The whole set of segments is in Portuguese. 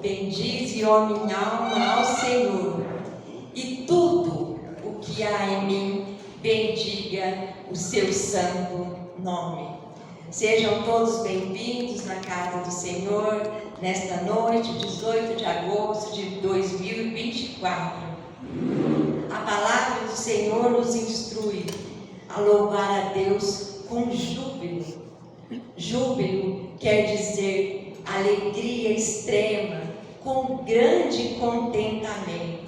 Bendize, ó minha alma, ao Senhor, e tudo o que há em mim, bendiga o seu santo nome. Sejam todos bem-vindos na casa do Senhor, nesta noite, 18 de agosto de 2024. A palavra do Senhor nos instrui a louvar a Deus com júbilo. Júbilo quer dizer alegria extrema, com grande contentamento.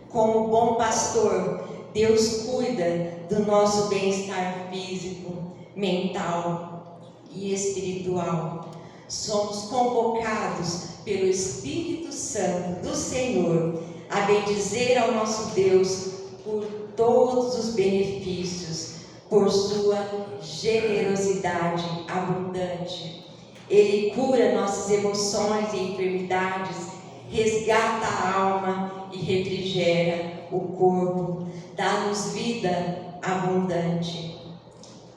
Como bom pastor, Deus cuida do nosso bem-estar físico, mental e espiritual. Somos convocados pelo Espírito Santo do Senhor a bendizer ao nosso Deus por todos os benefícios, por sua generosidade abundante. Ele cura nossas emoções e enfermidades, resgata a alma e refrigera o corpo, dá-nos vida abundante.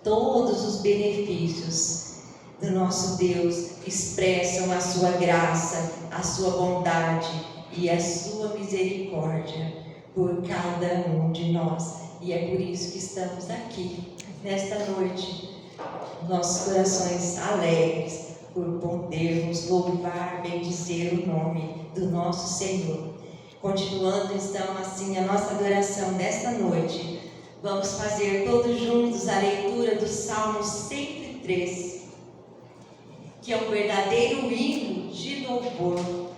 Todos os benefícios do nosso Deus expressam a sua graça, a sua bondade e a sua misericórdia por cada um de nós. E é por isso que estamos aqui, nesta noite, nossos corações alegres, por podermos louvar, bendizer o nome do nosso Senhor. Continuando então assim a nossa adoração nesta noite, vamos fazer todos juntos a leitura do Salmo 103, que é um verdadeiro hino de louvor,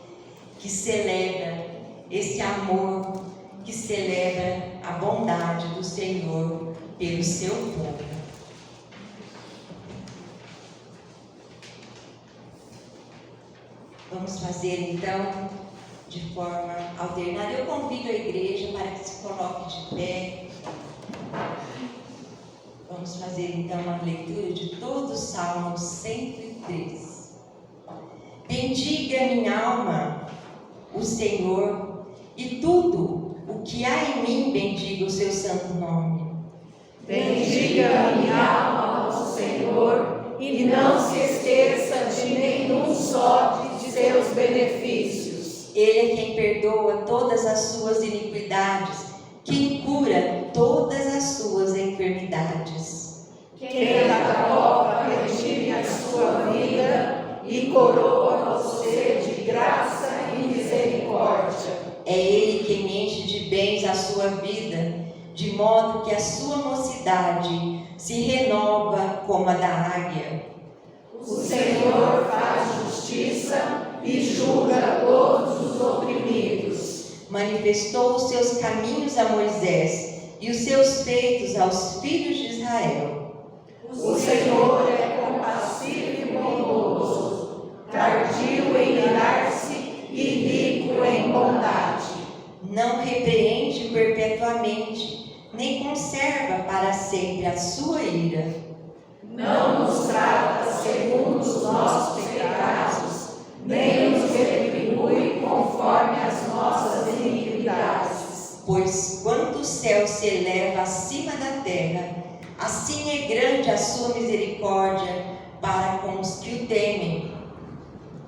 que celebra esse amor, que celebra a bondade do Senhor pelo seu povo. Vamos fazer então de forma alternada. Eu convido a igreja para que se coloque de pé. Vamos fazer então a leitura de todo o Salmo 103. Bendiga minha alma o Senhor, e tudo o que há em mim bendiga o seu santo nome. Bendiga minha alma ao Senhor, e não se esqueça de nenhum só de seus benefícios. Ele é quem perdoa todas as suas iniquidades, quem cura todas as suas enfermidades. Quem da cova redime a sua vida e coroa você de graça e misericórdia. É Ele quem enche de bens a sua vida, de modo que a sua mocidade se renova como a da águia. O Senhor faz justiça e julga todos os oprimidos. Manifestou os seus caminhos a Moisés e os seus feitos aos filhos de Israel. O Senhor é compassivo e bondoso, tardio em irar-se e rico em bondade. Não repreende perpetuamente, nem conserva para sempre a sua ira. Não nos trata segundo os nossos pecados, nem nos retribui conforme as nossas iniquidades. Pois quando o céu se eleva acima da terra, assim é grande a sua misericórdia para com os que o temem.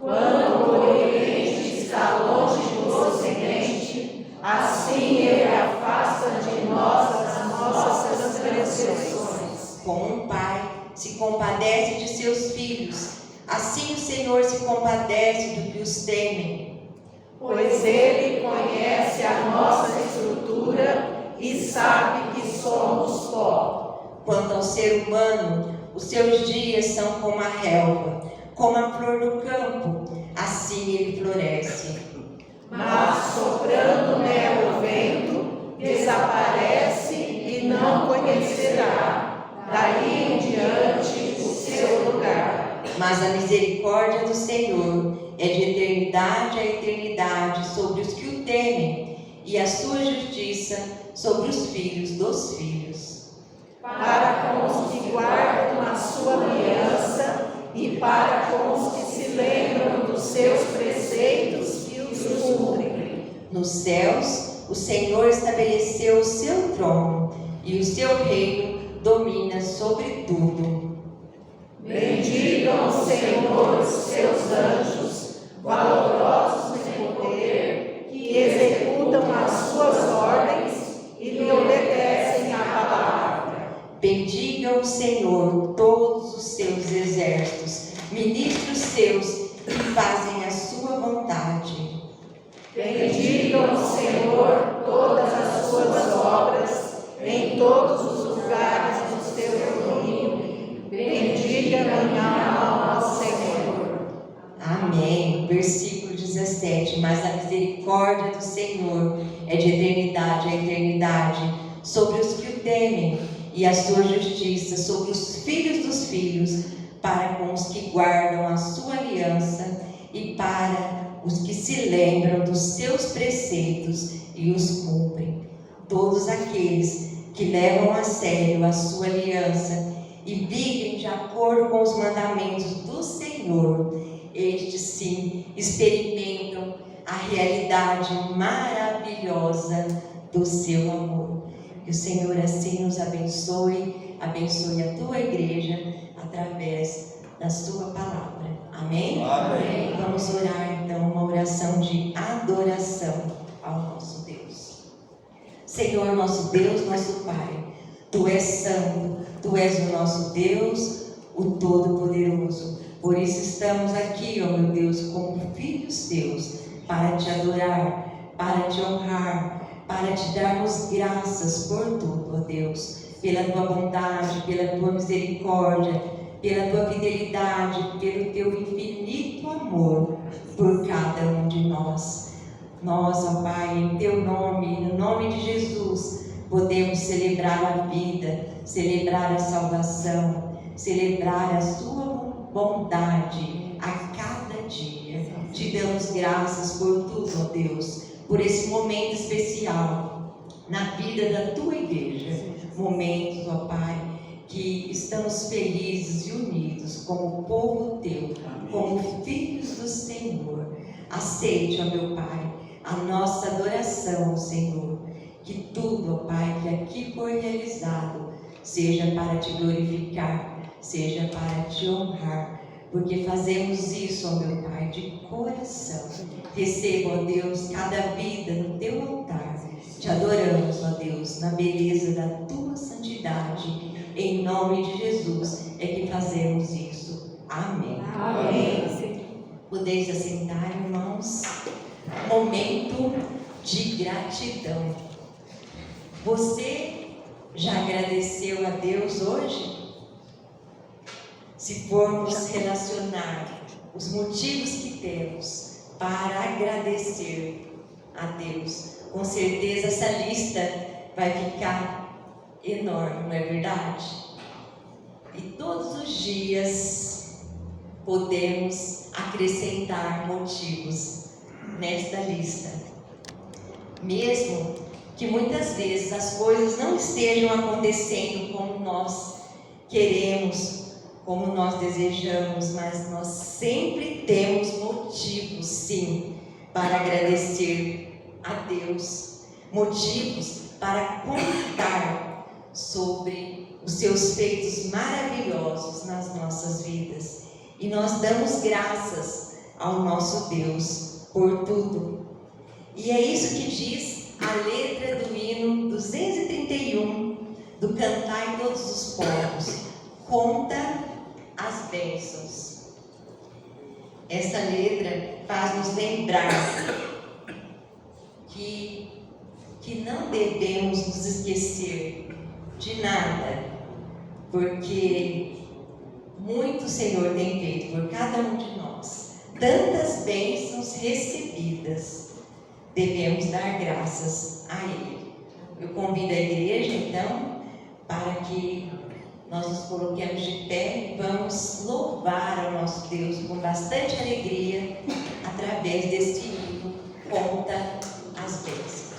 Quando o Oriente está longe do Ocidente, assim Ele afasta de nós as nossas transgressões. Como um pai se compadece de seus filhos, assim o Senhor se compadece do que os temem. Pois Ele conhece a nossa estrutura e sabe que somos pó. Quanto ao ser humano, os seus dias são como a relva, como a flor do campo, assim ele floresce. Mas soprando nela o vento, desaparece e não conhecerá daí em diante o seu lugar. Mas a misericórdia do Senhor é de eternidade a eternidade sobre os que o temem, e a sua justiça sobre os filhos dos filhos. Para com os que guardam a sua aliança e para com os que se lembram dos seus preceitos e os cumprem. Nos céus, o Senhor estabeleceu o seu trono, e o seu reino domina sobre tudo. Bendigam o Senhor os seus anjos, valorosos ministros seus que fazem a sua vontade. Bendigam o Senhor todas as suas obras em todos os lugares do seu domínio. Bendiga minha alma ao Senhor. Amém. Versículo 17. Mas a misericórdia do Senhor é de eternidade a eternidade sobre os que o temem, e a sua justiça sobre os filhos dos filhos, para com os que guardam a sua aliança e para os que se lembram dos seus preceitos e os cumprem. Todos aqueles que levam a sério a sua aliança e vivem de acordo com os mandamentos do Senhor, estes sim experimentam a realidade maravilhosa do seu amor. Que o Senhor assim nos abençoe, abençoe a tua igreja através da sua palavra. Amém? Amém. Vamos orar então uma oração de adoração ao nosso Deus. Senhor, nosso Deus, nosso Pai, Tu és santo, Tu és o nosso Deus, o Todo-Poderoso. Por isso estamos aqui, ó meu Deus, como filhos teus, para te adorar, para te honrar, para te darmos graças por tudo, ó Deus, pela tua bondade, pela tua misericórdia, pela tua fidelidade, pelo teu infinito amor por cada um de nós. Nós, ó Pai, em teu nome, no nome de Jesus, podemos celebrar a vida, celebrar a salvação, celebrar a sua bondade a cada dia. Te damos graças por tudo, ó Deus, por esse momento especial na vida da tua igreja. Momentos, ó Pai, que estamos felizes e unidos como povo teu, como filhos do Senhor. Aceite, ó meu Pai, a nossa adoração, Senhor. Que tudo, ó Pai, que aqui foi realizado, seja para te glorificar, seja para te honrar, porque fazemos isso, ó meu Pai, de coração. Receba, ó Deus, cada vida no teu altar. Te adoramos, ó Deus, na beleza da tua santidade. Em nome de Jesus é que fazemos isso. Amém. Amém. Podeis assentar, irmãos. Momento de gratidão. Você já agradeceu a Deus hoje? Se formos relacionar os motivos que temos para agradecer a Deus, com certeza essa lista vai ficar enorme, não é verdade? E todos os dias podemos acrescentar motivos nesta lista. Mesmo que muitas vezes as coisas não estejam acontecendo como nós queremos, como nós desejamos, mas nós sempre temos motivos, sim, para agradecer a Deus, motivos para contar sobre os seus feitos maravilhosos nas nossas vidas. E nós damos graças ao nosso Deus por tudo. E é isso que diz a letra do hino 231 do Cantai Todos os Povos. Conta as bênçãos. Essa letra faz nos lembrar que não devemos nos esquecer de nada, porque muito o Senhor tem feito por cada um de nós, tantas bênçãos recebidas, devemos dar graças a Ele. Eu convido a igreja, então, para que nós nos coloquemos de pé e vamos louvar ao nosso Deus com bastante alegria, através deste hino, Conta as Bênçãos.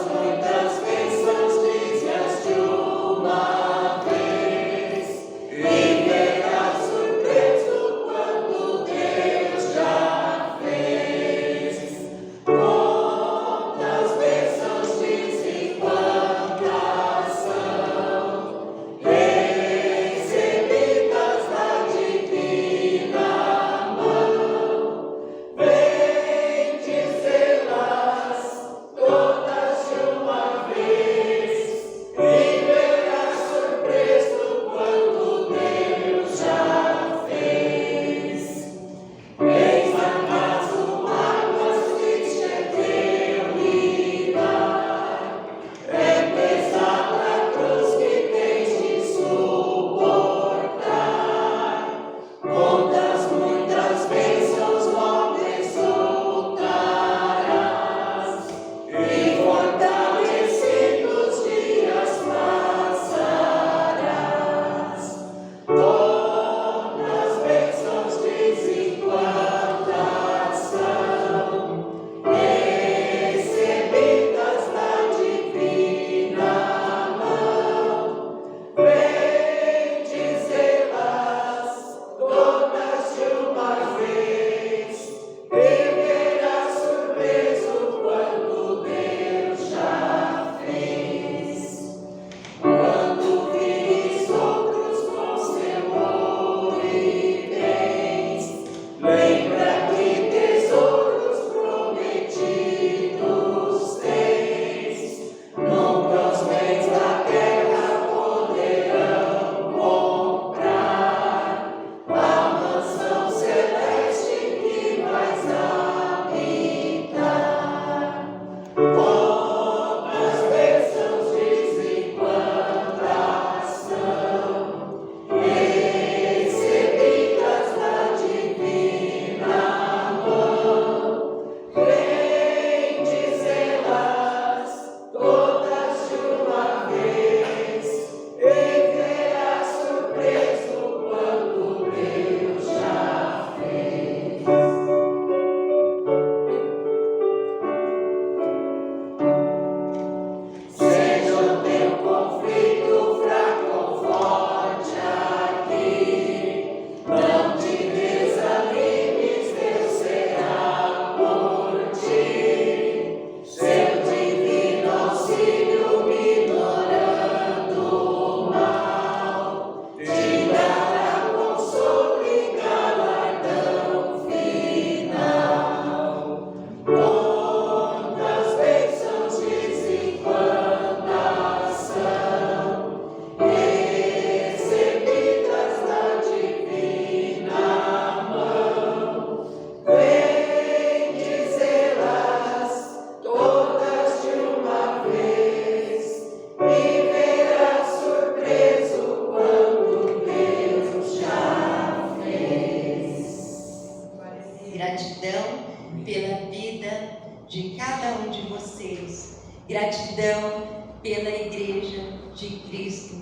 Muitas bênçãos diz as vida de cada um de vocês. Gratidão pela Igreja de Cristo.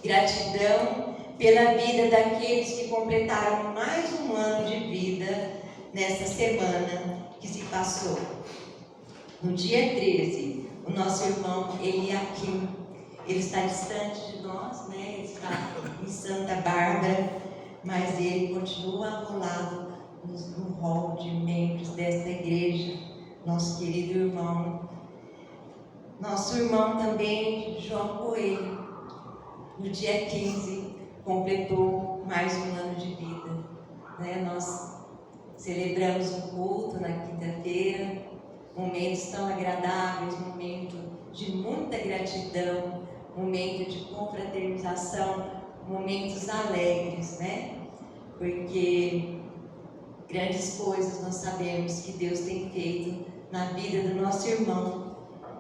Gratidão pela vida daqueles que completaram mais um ano de vida nessa semana que se passou. No dia 13, o nosso irmão Eliakim, ele está distante de nós, né? Ele está em Santa Bárbara, mas ele continua ao lado no hall de membros desta igreja, nosso querido irmão. Nosso irmão também, João Coelho, no dia 15, completou mais um ano de vida, né? Nós celebramos um culto na quinta-feira, momentos tão agradáveis, momento de muita gratidão, momento de confraternização, momentos alegres, né? Porque grandes coisas nós sabemos que Deus tem feito na vida do nosso irmão,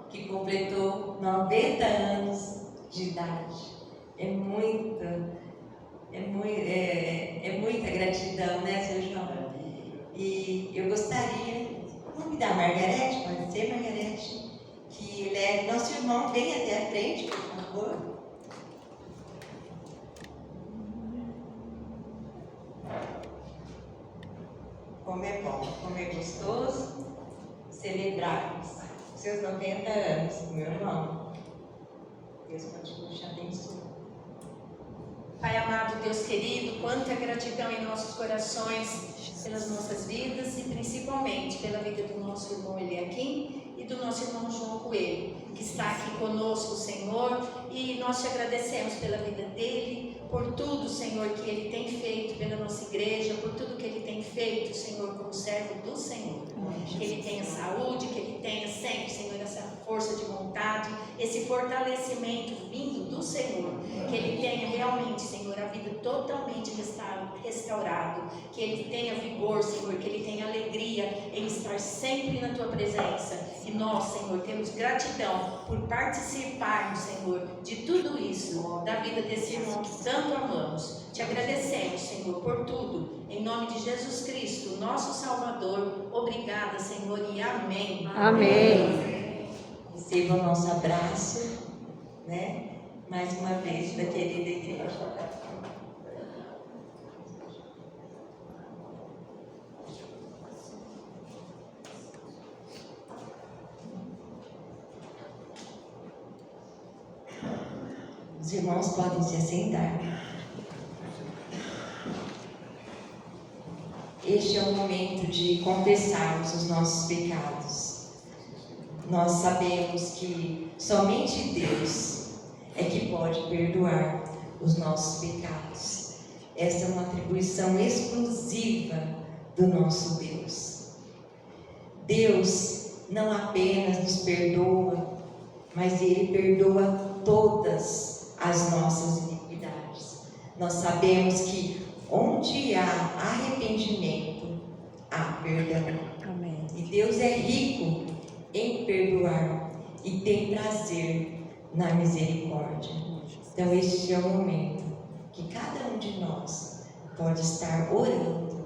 que completou 90 anos de idade. É muita gratidão, né, seu João? E eu gostaria, vamos me dar Margarete, pode ser, Margarete, que leve nosso irmão bem até a frente, por favor. Como é bom, como é gostoso celebrarmos seus 90 anos, meu irmão. Deus continue te abençoando. Pai amado, Deus querido, quanta gratidão em nossos corações pelas nossas vidas e principalmente pela vida do nosso irmão Eliakim e do nosso irmão João Coelho, que está aqui conosco, Senhor, e nós te agradecemos pela vida dele, por tudo, Senhor, que ele tem feito pela nossa igreja, por tudo que ele tem feito, Senhor, como servo do Senhor. Que ele tenha saúde, que ele tenha sempre, Senhor, essa força de vontade, esse fortalecimento vindo do Senhor, que ele tenha realmente, Senhor, a vida totalmente restaurado, que ele tenha vigor, Senhor, que ele tenha alegria em estar sempre na tua presença. E nós, Senhor, temos gratidão por participarmos, Senhor, de tudo isso, da vida desse irmão que tanto amamos. Te agradecemos, Senhor, por tudo. Em nome de Jesus Cristo, nosso Salvador. Obrigada, Senhor, e amém. Amém. Receba o nosso abraço, né? Mais uma vez, da querida igreja. Os irmãos podem se assentar. Este é o momento de confessarmos os nossos pecados. Nós sabemos que somente Deus é que pode perdoar os nossos pecados. Essa é uma atribuição exclusiva do nosso Deus. Deus não apenas nos perdoa, mas Ele perdoa todas as nossas iniquidades. Nós sabemos que onde há arrependimento, há perdão. Amém. E Deus é rico em perdoar e tem prazer na misericórdia. Então este é o momento que cada um de nós pode estar orando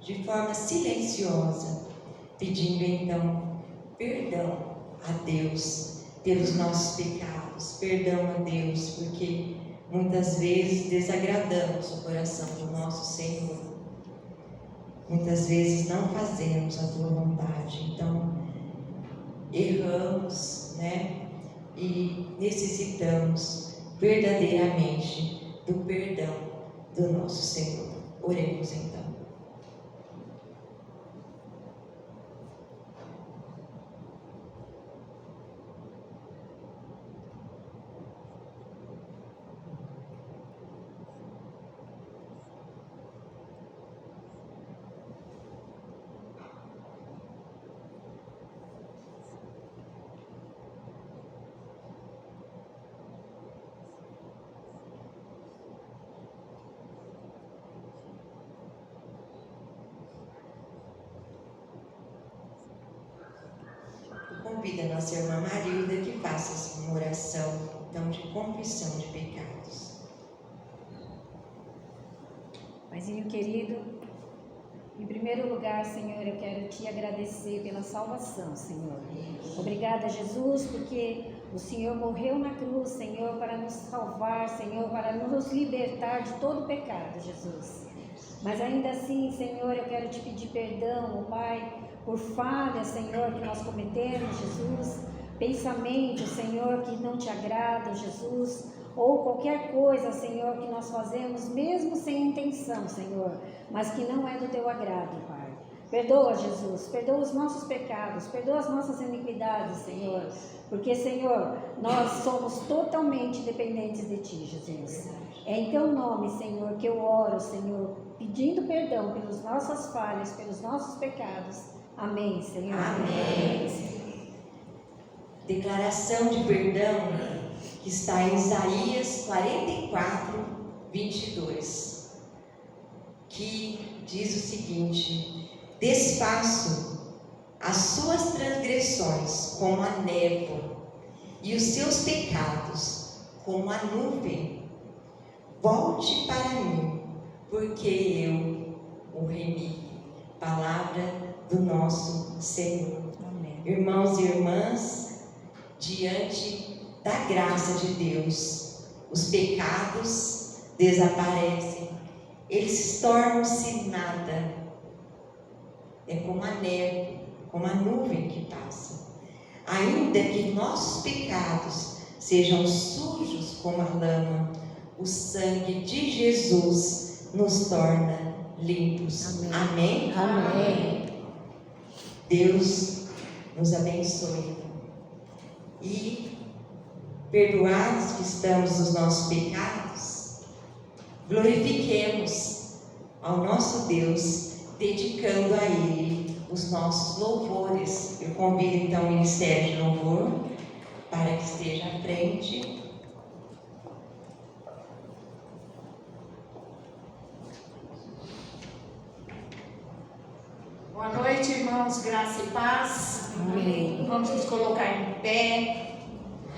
de forma silenciosa, pedindo então perdão a Deus pelos nossos pecados, perdão a Deus, porque muitas vezes desagradamos o coração do nosso Senhor. Muitas vezes não fazemos a tua vontade, então erramos, né? E necessitamos verdadeiramente do perdão do nosso Senhor. Oremos então. Convida a nossa irmã Marilda que faça uma oração então, de confissão de pecados. Paizinho querido, Em primeiro lugar, Senhor, eu quero te agradecer pela salvação, Senhor. Obrigada, Jesus, porque o Senhor morreu na cruz, Senhor, para nos salvar, Senhor, para nos libertar de todo pecado, Jesus. Mas ainda assim, Senhor, eu quero te pedir perdão, Pai, por falhas, Senhor, que nós cometemos, Jesus, pensamentos, Senhor, que não te agradam, Jesus, ou qualquer coisa, Senhor, que nós fazemos, mesmo sem intenção, Senhor, mas que não é do teu agrado, Pai. Perdoa, Jesus, perdoa os nossos pecados, perdoa as nossas iniquidades, Senhor, porque, Senhor, nós somos totalmente dependentes de Ti, Jesus. É em Teu nome, Senhor, que eu oro, Senhor, pedindo perdão pelas nossas falhas, pelos nossos pecados. Amém, Senhor. Amém. Declaração de perdão que está em Isaías 44, 22, que diz o seguinte: desfaço as suas transgressões como a névoa e os seus pecados como a nuvem. Volte para mim, porque eu o remi. Palavra do nosso Senhor. Amém. Irmãos e irmãs, diante da graça de Deus, os pecados desaparecem, eles tornam-se nada. É como a neve, como a nuvem que passa. Ainda que nossos pecados sejam sujos como a lama, o sangue de Jesus nos torna limpos. Amém? Amém. Deus nos abençoe. E perdoados que estamos dos nossos pecados, glorifiquemos ao nosso Deus, dedicando a Ele os nossos louvores. Eu convido então o Ministério de Louvor para que esteja à frente. Boa noite, irmãos, graça e paz. Amém. Vamos nos colocar em pé.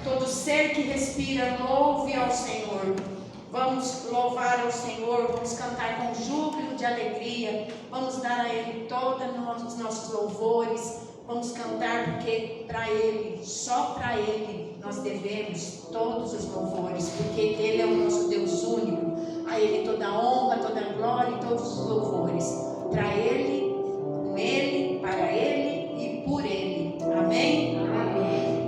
Todo ser que respira, louve ao Senhor. Vamos louvar ao Senhor, vamos cantar com júbilo de alegria. Vamos dar a Ele todos os nossos louvores. Vamos cantar porque para Ele, só para Ele, nós devemos todos os louvores. Porque Ele é o nosso Deus único. A Ele toda a honra, toda a glória e todos os louvores. Para Ele, com Ele, para Ele e por Ele. Amém? Amém.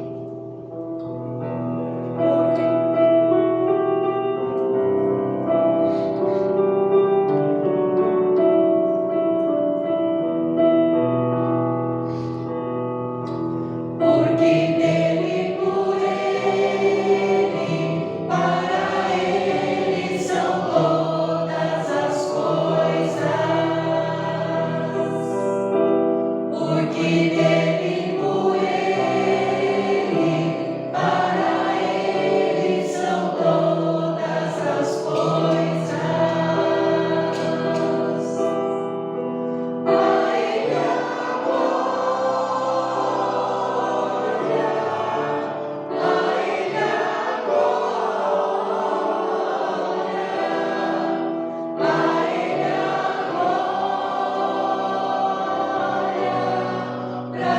Para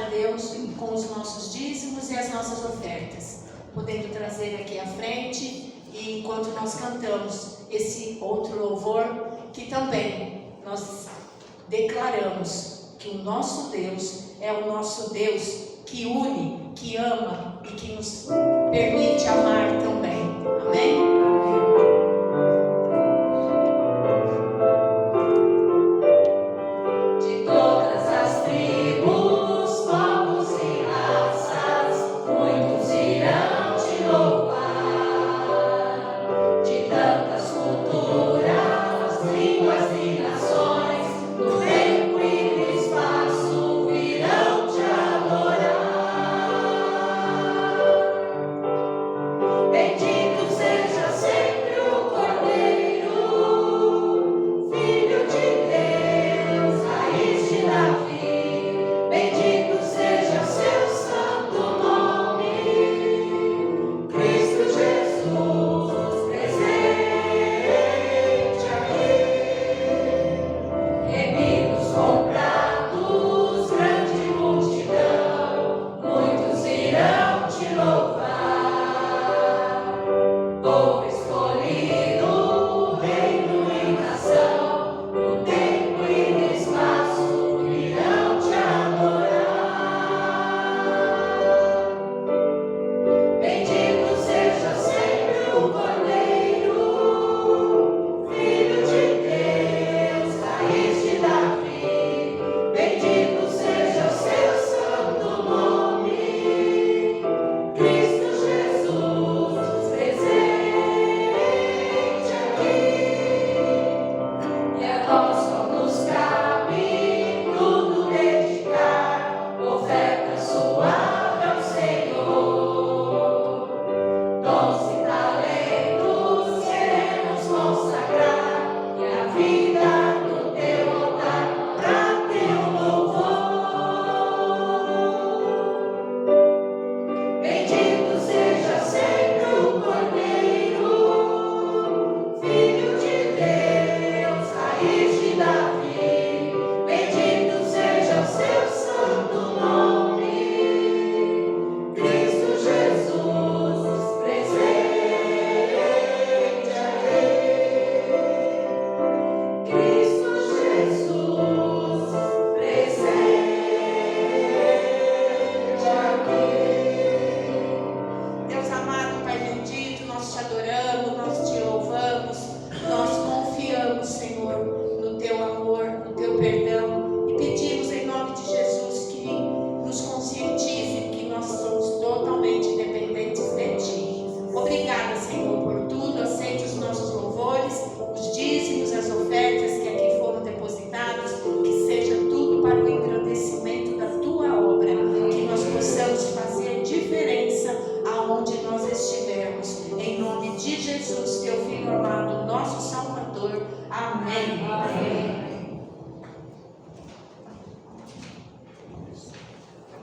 a Deus com os nossos dízimos e as nossas ofertas, podendo trazer aqui à frente, e enquanto nós cantamos esse outro louvor, que também nós declaramos que o nosso Deus é o nosso Deus que une, que ama e que nos permite amar também. Amém?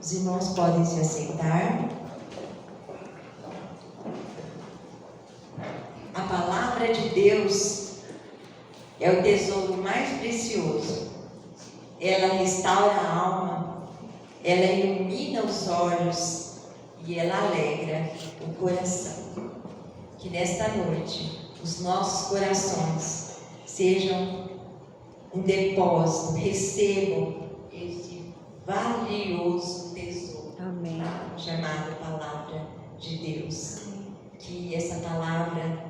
Os irmãos podem se assentar. A palavra de Deus é o tesouro mais precioso. Ela restaura a alma, ela ilumina os olhos e ela alegra o coração. Que nesta noite os nossos corações sejam um depósito, recebam esse valioso tesouro. Amém. Chamado Palavra de Deus. Que essa palavra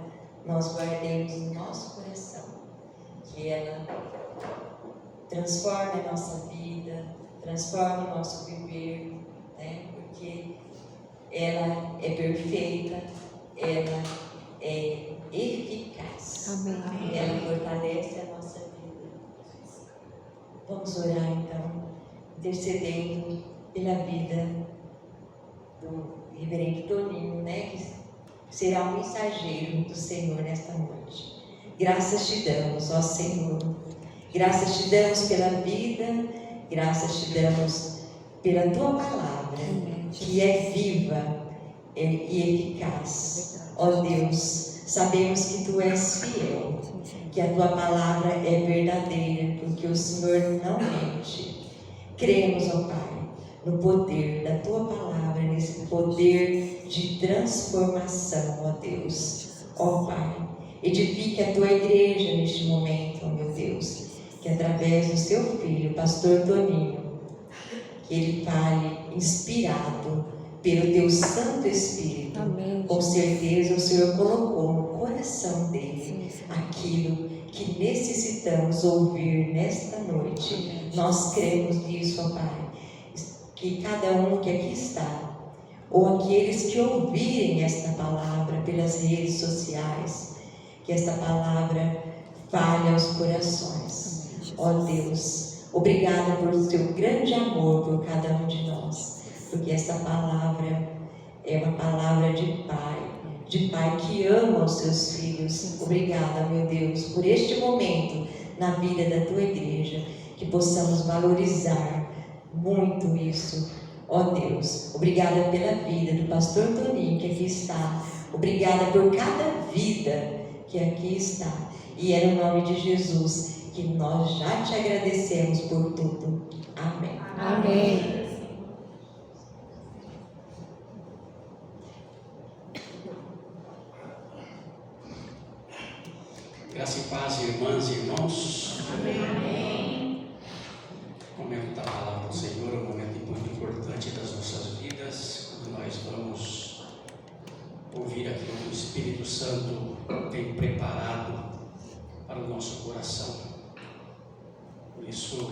nós guardemos no nosso coração, que ela transforme a nossa vida, transforme o nosso viver, né? Porque ela é perfeita, ela é eficaz. Amém. Ela fortalece a nossa vida. Vamos orar então, intercedendo pela vida do reverendo Toninho, né? Que será um mensageiro do Senhor nesta noite. Graças te damos, ó Senhor. Graças te damos pela vida, graças te damos pela tua palavra, que é viva e eficaz. Ó Deus, sabemos que tu és fiel, que a tua palavra é verdadeira, porque o Senhor não mente. Cremos, ó Pai, no poder da Tua palavra, nesse poder de transformação, ó Deus. Ó Pai, edifique a Tua igreja neste momento, ó meu Deus, que através do Seu Filho, Pastor Toninho, que Ele fale inspirado pelo Teu Santo Espírito. Amém. Com certeza o Senhor colocou no coração dele aquilo que necessitamos ouvir nesta noite. Nós cremos nisso, ó Pai. Que cada um que aqui está, ou aqueles que ouvirem esta palavra pelas redes sociais, que esta palavra fale aos corações. Ó Deus, obrigada por Teu grande amor por cada um de nós, porque esta palavra é uma palavra de Pai que ama os Seus filhos. Obrigada, meu Deus, por este momento na vida da Tua igreja, que possamos valorizar muito isso, ó Deus. Obrigada pela vida do pastor Toninho que aqui está. Obrigada por cada vida que aqui está. E é no nome de Jesus que nós já te agradecemos por tudo. Amém. Amém. Graça e paz, irmãs e irmãos. Amém. O momento da palavra do Senhor é um momento muito importante das nossas vidas, quando nós vamos ouvir aquilo que o Espírito Santo tem preparado para o nosso coração. Por isso,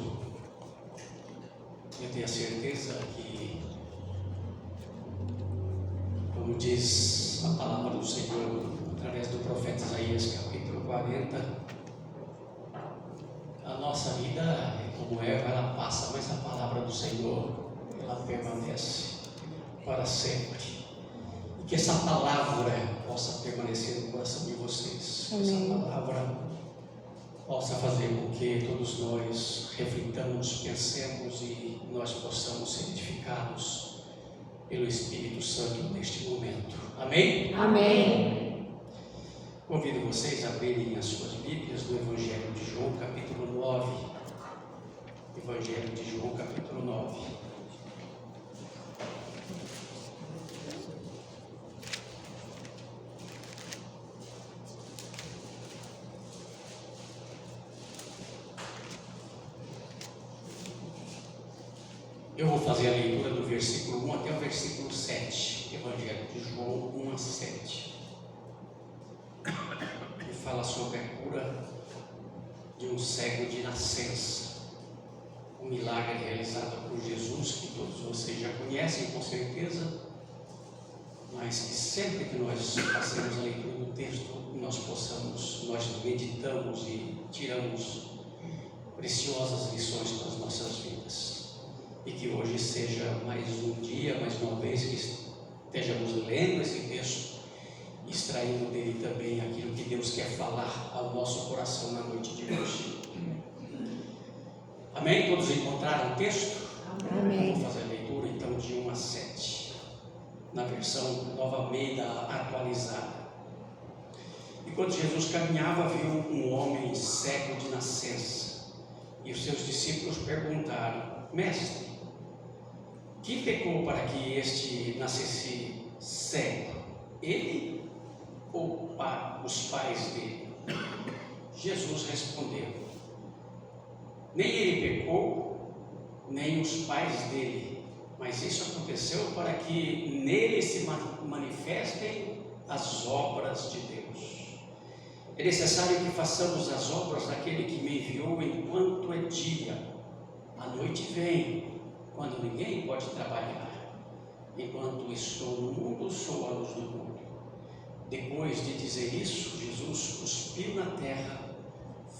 eu tenho a certeza que, como diz a palavra do Senhor, através do profeta Isaías, capítulo 40, a nossa vida é como erva, ela passa, mas a palavra do Senhor, ela permanece para sempre. E que essa palavra possa permanecer no coração de vocês. Que essa palavra possa fazer com que todos nós reflitamos, pensemos e nós possamos ser edificados pelo Espírito Santo neste momento. Amém? Amém. Convido vocês a abrirem as suas Bíblias no Evangelho de João, capítulo 9. Evangelho de João, capítulo 9. Eu vou fazer a leitura do versículo 1 até o versículo 7. Evangelho de João 1 a 7. Que fala sobre a cura de um cego de nascença. Um milagre realizado por Jesus, que todos vocês já conhecem com certeza, mas que sempre que nós fazemos a leitura do texto, nós meditamos e tiramos preciosas lições para as nossas vidas. E que hoje seja mais um dia, mais uma vez, que estejamos lendo esse texto, extraindo dele também aquilo que Deus quer falar ao nosso coração na noite de hoje. Amém? Todos encontraram o texto? Amém. Vou fazer a leitura então de 1 a 7, na versão Nova Almeida atualizada. E quando Jesus caminhava, viu um homem cego de nascença, e os seus discípulos perguntaram: Mestre, quem pecou para que este nascesse cego? Ele ou os pais dele? Jesus respondeu: nem ele pecou, nem os pais dele, mas isso aconteceu para que nele se manifestem as obras de Deus. É necessário que façamos as obras daquele que me enviou enquanto é dia. A noite vem, quando ninguém pode trabalhar. Enquanto estou no mundo, sou a luz do mundo. Depois de dizer isso, Jesus cuspiu na terra,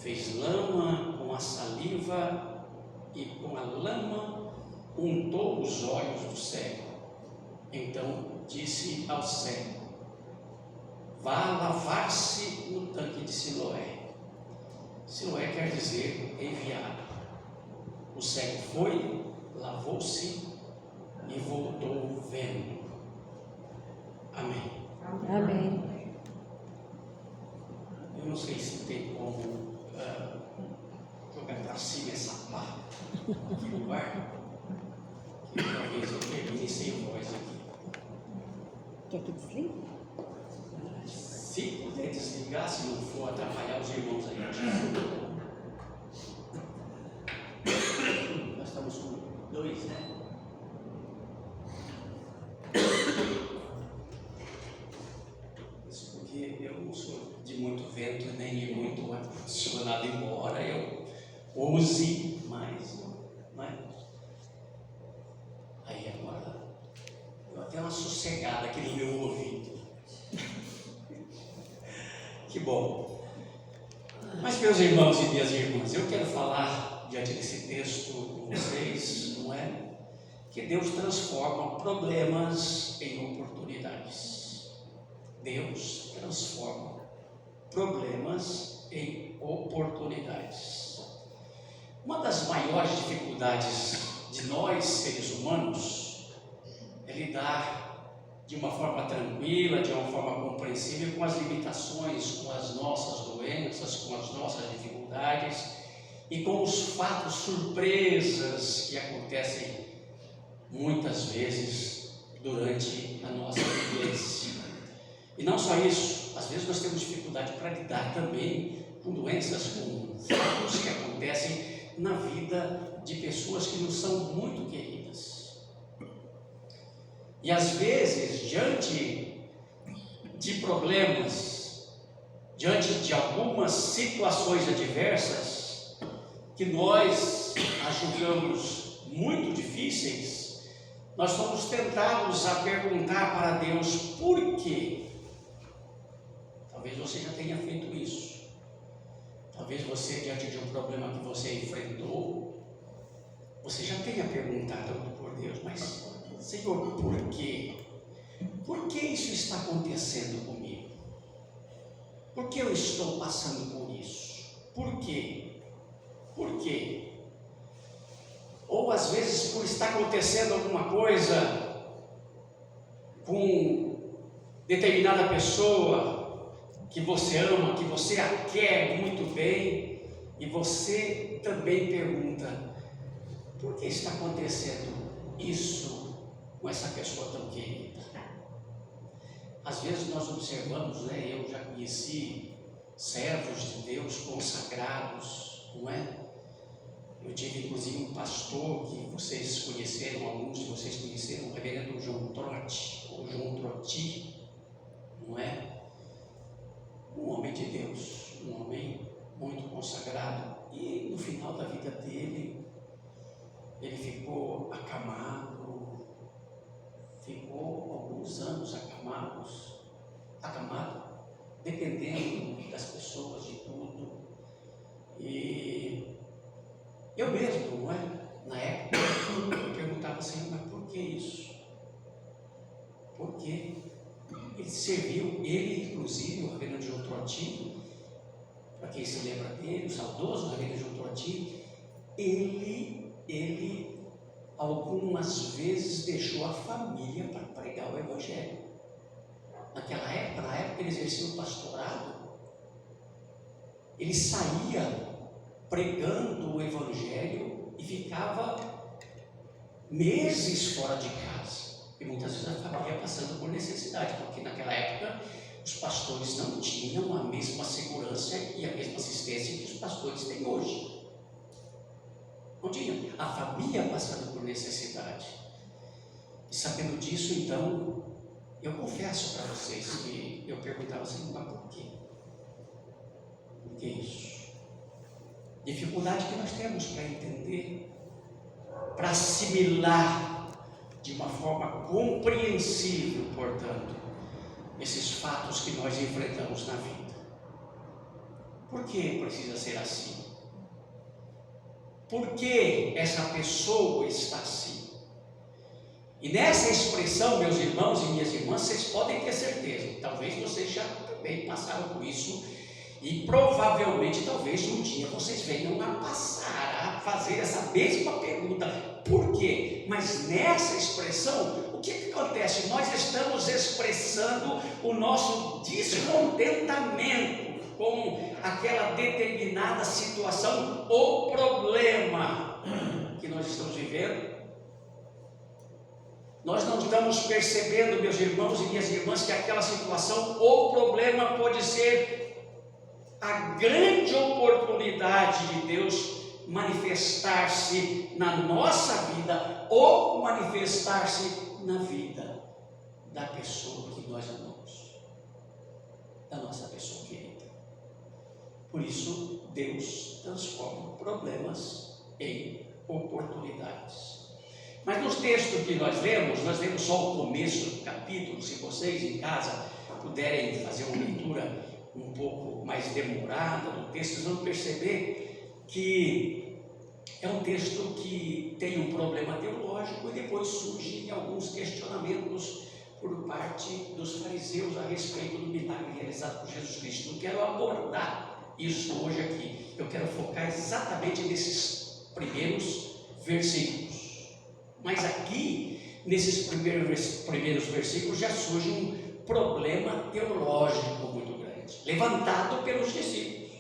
fez lama com a saliva e com a lama untou os olhos do cego. Então disse ao cego: vá lavar-se no tanque de Siloé. Siloé quer dizer enviado. O cego foi, lavou-se e voltou vendo. Amém. Amém. Eu não sei se tem como jogar para cima essa pá aqui no bar, que sem voz aqui. Quer que desligue? Se puder desligar, se não for atrapalhar os irmãos aí. Nós estamos com 2, né? Isso porque eu não sou de muito vento, nem de muito ar-condicionado, embora eu use mais, não é? Aí agora, eu até uma sossegada aqui no meu ouvido. Que bom. Mas, meus irmãos e minhas irmãs, eu quero falar diante desse texto com vocês, não é? Que Deus transforma problemas em oportunidades. Deus transforma problemas em oportunidades. Uma das maiores dificuldades de nós, seres humanos, é lidar de uma forma tranquila, de uma forma compreensível com as limitações, com as nossas doenças, com as nossas dificuldades e com os fatos surpresas que acontecem muitas vezes durante a nossa vivência. E não só isso, às vezes nós temos dificuldade para lidar também com doenças, com fatos que acontecem na vida de pessoas que nos são muito queridas. E às vezes, diante de problemas, diante de algumas situações adversas, que nós as julgamos muito difíceis, nós somos tentados a perguntar para Deus por quê. Talvez você já tenha feito isso. Talvez você, diante de um problema que você enfrentou, você já tenha perguntado por Deus, mas Senhor, por quê? Por que isso está acontecendo comigo? Por que eu estou passando por isso? Por quê? Por quê? Ou às vezes por estar acontecendo alguma coisa com determinada pessoa que você ama, que você a quer muito bem, e você também pergunta: por que está acontecendo isso com essa pessoa tão querida? Às vezes nós observamos, né? Eu já conheci servos de Deus consagrados, não é? Eu tive inclusive um pastor que vocês conheceram, alguns de vocês conheceram, o reverendo João Trotti, ou João Trotti, não é? Um homem de Deus, um homem muito consagrado, e no final da vida dele, ele ficou acamado, ficou alguns anos acamado, dependendo das pessoas, de tudo. E eu mesmo, não é? Na época, eu perguntava assim: mas por que isso? Por quê? Ele serviu, ele inclusive, o reverendo João Trotti, para quem se lembra dele, o saudoso reverendo João Trotti, ele algumas vezes deixou a família para pregar o Evangelho. Naquela época, na época que ele exercia o pastorado, ele saía pregando o Evangelho e ficava meses fora de casa. E muitas vezes a família passando por necessidade, porque naquela época os pastores não tinham a mesma segurança e a mesma assistência que os pastores têm hoje. Não tinha. A família passando por necessidade. E sabendo disso, então, eu confesso para vocês que eu perguntava assim: mas por quê? Por que isso? Dificuldade que nós temos para entender, para assimilar de uma forma compreensível, portanto, esses fatos que nós enfrentamos na vida. Por que precisa ser assim? Por que essa pessoa está assim? E nessa expressão, meus irmãos e minhas irmãs, vocês podem ter certeza, talvez vocês já também passaram por isso, e provavelmente, talvez um dia vocês venham a passar a fazer essa mesma pergunta: por quê? Mas nessa expressão, o que acontece? Nós estamos expressando o nosso descontentamento com aquela determinada situação ou problema que nós estamos vivendo. Nós não estamos percebendo, meus irmãos e minhas irmãs, que aquela situação ou problema pode ser a grande oportunidade de Deus manifestar-se na nossa vida ou manifestar-se na vida da pessoa que nós amamos, da nossa pessoa querida. Por isso, Deus transforma problemas em oportunidades. Mas nos textos que nós lemos só o começo do capítulo. Se vocês em casa puderem fazer uma leitura um pouco mais demorada do texto, vocês vão perceber que é um texto que tem um problema teológico e depois surgem alguns questionamentos por parte dos fariseus a respeito do milagre realizado por Jesus Cristo. Não quero abordar isso hoje aqui, eu quero focar exatamente nesses primeiros versículos. Mas aqui, nesses primeiros versículos, já surge um problema teológico muito grande, levantado pelos discípulos.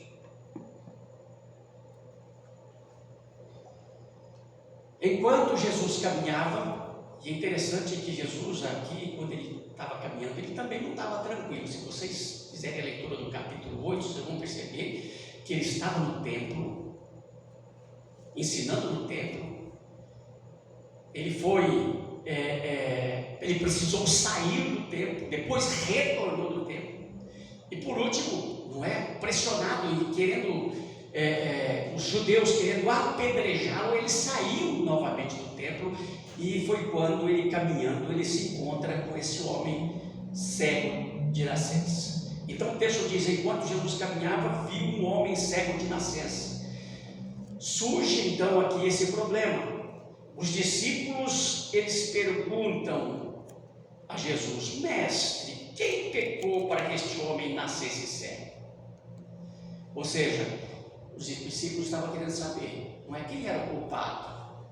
Enquanto Jesus caminhava, e é interessante que Jesus aqui, quando ele estava caminhando, ele também não estava tranquilo. Se vocês fizerem a leitura do capítulo 8, vocês vão perceber que ele estava no templo, ensinando no templo. Ele ele precisou sair do templo, depois retornou do templo, e por último, pressionado e querendo, os judeus querendo apedrejá-lo, ele saiu novamente do templo, e foi quando ele caminhando, ele se encontra com esse homem cego de nascença. Então o texto diz: enquanto Jesus caminhava, viu um homem cego de nascença. Surge então aqui esse problema. Os discípulos, eles perguntam a Jesus: mestre, quem pecou para que este homem nascesse cego? Ou seja, os discípulos estavam querendo saber, não é quem era o culpado,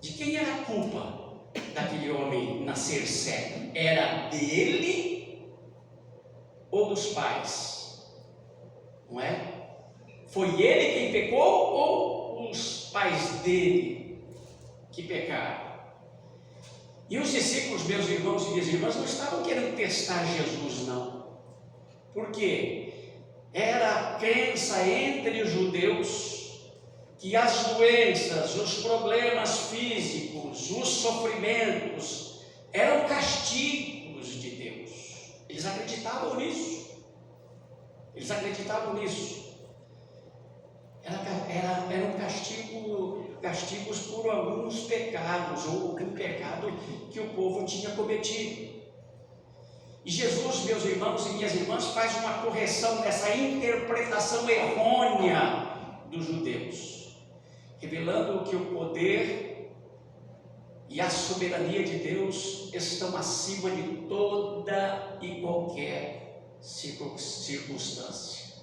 de quem era a culpa daquele homem nascer cego? Era dele ou dos pais? Não é? Foi ele quem pecou ou os pais dele que pecaram? E os discípulos, meus irmãos e minhas irmãs, não estavam querendo testar Jesus, não. Por quê? Era a crença entre os judeus que as doenças, os problemas físicos, os sofrimentos eram castigos de Deus. Eles acreditavam nisso. Eram castigos por alguns pecados, ou algum pecado que o povo tinha cometido. E Jesus, meus irmãos e minhas irmãs, faz uma correção nessa interpretação errônea dos judeus, revelando que o poder e a soberania de Deus estão acima de toda e qualquer circunstância.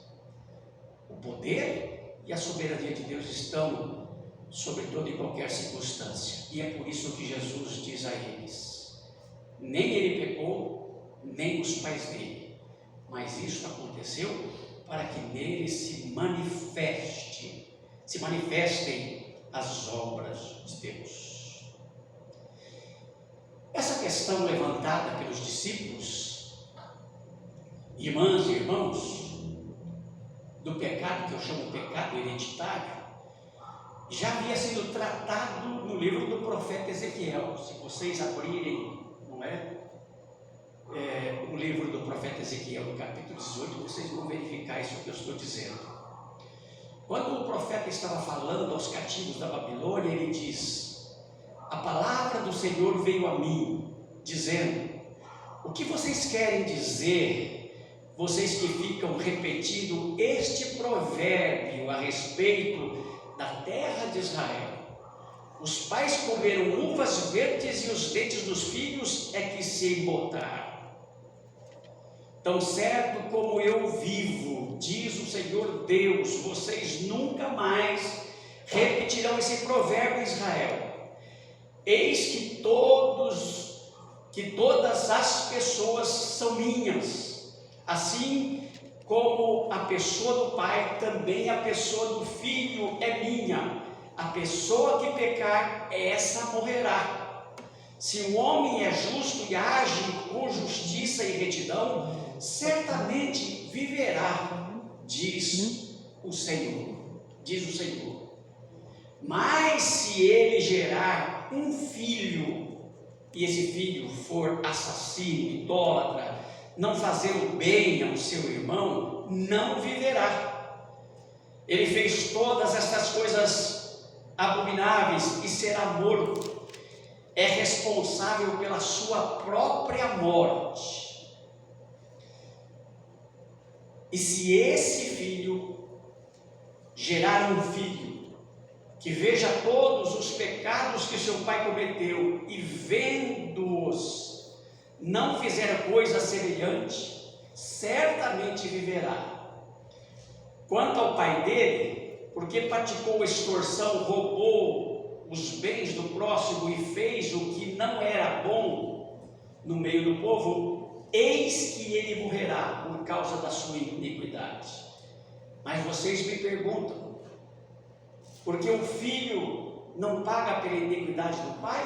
O poder e a soberania de Deus estão sobre toda e qualquer circunstância. E é por isso que Jesus diz a eles: nem ele pecou, nem os pais dele, mas isso aconteceu para que nele se manifestem as obras de Deus. Essa questão levantada pelos discípulos, irmãs e irmãos, do pecado, que eu chamo de pecado hereditário, já havia sido tratado no livro do profeta Ezequiel. Se vocês abrirem, o livro do profeta Ezequiel, no capítulo 18, vocês vão verificar isso que eu estou dizendo. Quando o profeta estava falando aos cativos da Babilônia, ele diz: a palavra do Senhor veio a mim, dizendo: o que vocês querem dizer, vocês que ficam repetindo este provérbio a respeito da terra de Israel? Os pais comeram uvas verdes e os dentes dos filhos é que se embotaram. Tão certo como eu vivo, diz o Senhor Deus, vocês nunca mais repetirão esse provérbio em Israel. Eis que todas as pessoas são minhas, assim como a pessoa do pai, também a pessoa do filho é minha. A pessoa que pecar, essa morrerá. Se o homem é justo e age com justiça e retidão, certamente viverá, diz o Senhor. Diz o Senhor. Mas se ele gerar um filho, e esse filho for assassino, idólatra, não fazer o bem ao seu irmão, não viverá. Ele fez todas estas coisas abomináveis e será morto. É responsável pela sua própria morte. E se esse filho gerar um filho que veja todos os pecados que seu pai cometeu e vendo-os não fizer coisa semelhante, certamente viverá. Quanto ao pai dele, porque praticou extorsão, roubou os bens do próximo e fez o que não era bom no meio do povo, eis que ele morrerá por causa da sua iniquidade. Mas vocês me perguntam, por que o filho não paga pela iniquidade do pai?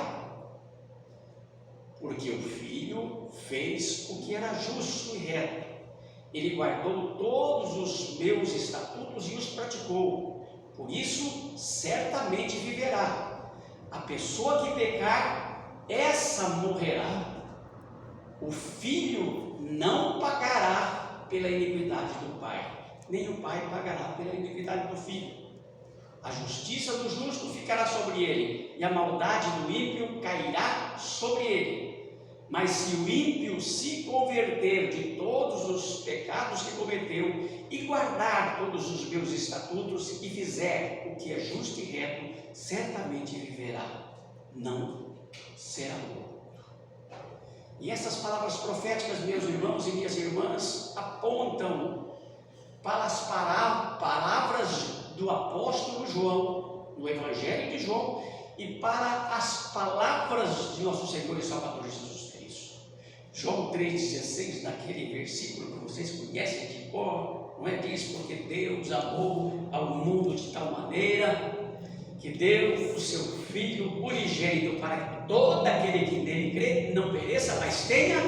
Porque o filho fez o que era justo e reto. Ele guardou todos os meus estatutos e os praticou. Por isso, certamente viverá. A pessoa que pecar, essa morrerá. O filho não pagará pela iniquidade do pai, nem o pai pagará pela iniquidade do filho. A justiça do justo ficará sobre ele, e a maldade do ímpio cairá sobre ele. Mas se o ímpio se converter de todos os pecados que cometeu, e guardar todos os meus estatutos, e fizer o que é justo e reto, certamente viverá, não será morto. E essas palavras proféticas, meus irmãos e minhas irmãs, apontam para as palavras do apóstolo João, no Evangelho de João, e para as palavras de nosso Senhor e Salvador Jesus Cristo. João 3,16, naquele versículo que vocês conhecem de cor, não é? Diz: porque Deus amou ao mundo de tal maneira que deu o seu Filho unigênito, para que todo aquele que nele crê não pereça, mas tenha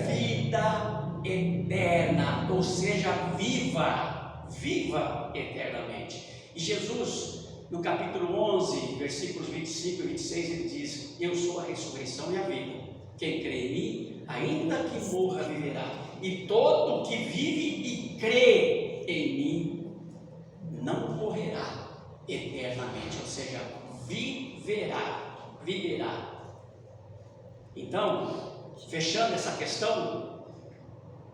vida eterna, ou seja, viva eternamente. E Jesus, no capítulo 11, versículos 25 e 26, ele diz: eu sou a ressurreição e a vida. Quem crê em mim, ainda que morra, viverá. E todo que vive e crê em mim não morrerá eternamente, ou seja, viverá. Então, fechando essa questão,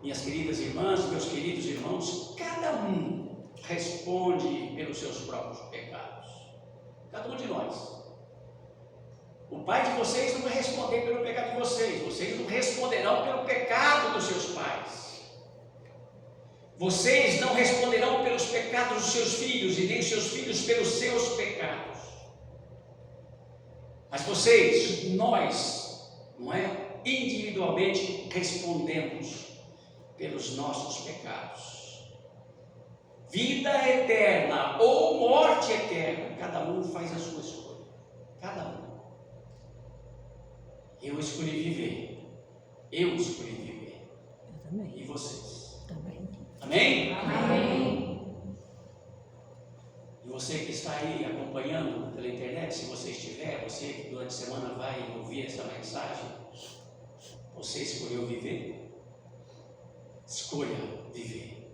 minhas queridas irmãs, meus queridos irmãos, cada um responde pelos seus próprios pecados. Cada um de nós. O pai de vocês não vai responder pelo pecado de vocês. Vocês não responderão pelo pecado dos seus pais. Vocês não responderão pelos pecados dos seus filhos, e nem seus filhos pelos seus pecados. Mas vocês, nós, não é? Individualmente respondemos pelos nossos pecados. Vida eterna ou morte eterna, cada um faz a sua escolha. Cada um. Eu escolhi viver. Eu escolhi viver. Eu também. E vocês? Também. Amém? Amém. E você que está aí acompanhando pela internet, se você estiver, você que durante a semana vai ouvir essa mensagem, você escolheu viver? Escolha viver.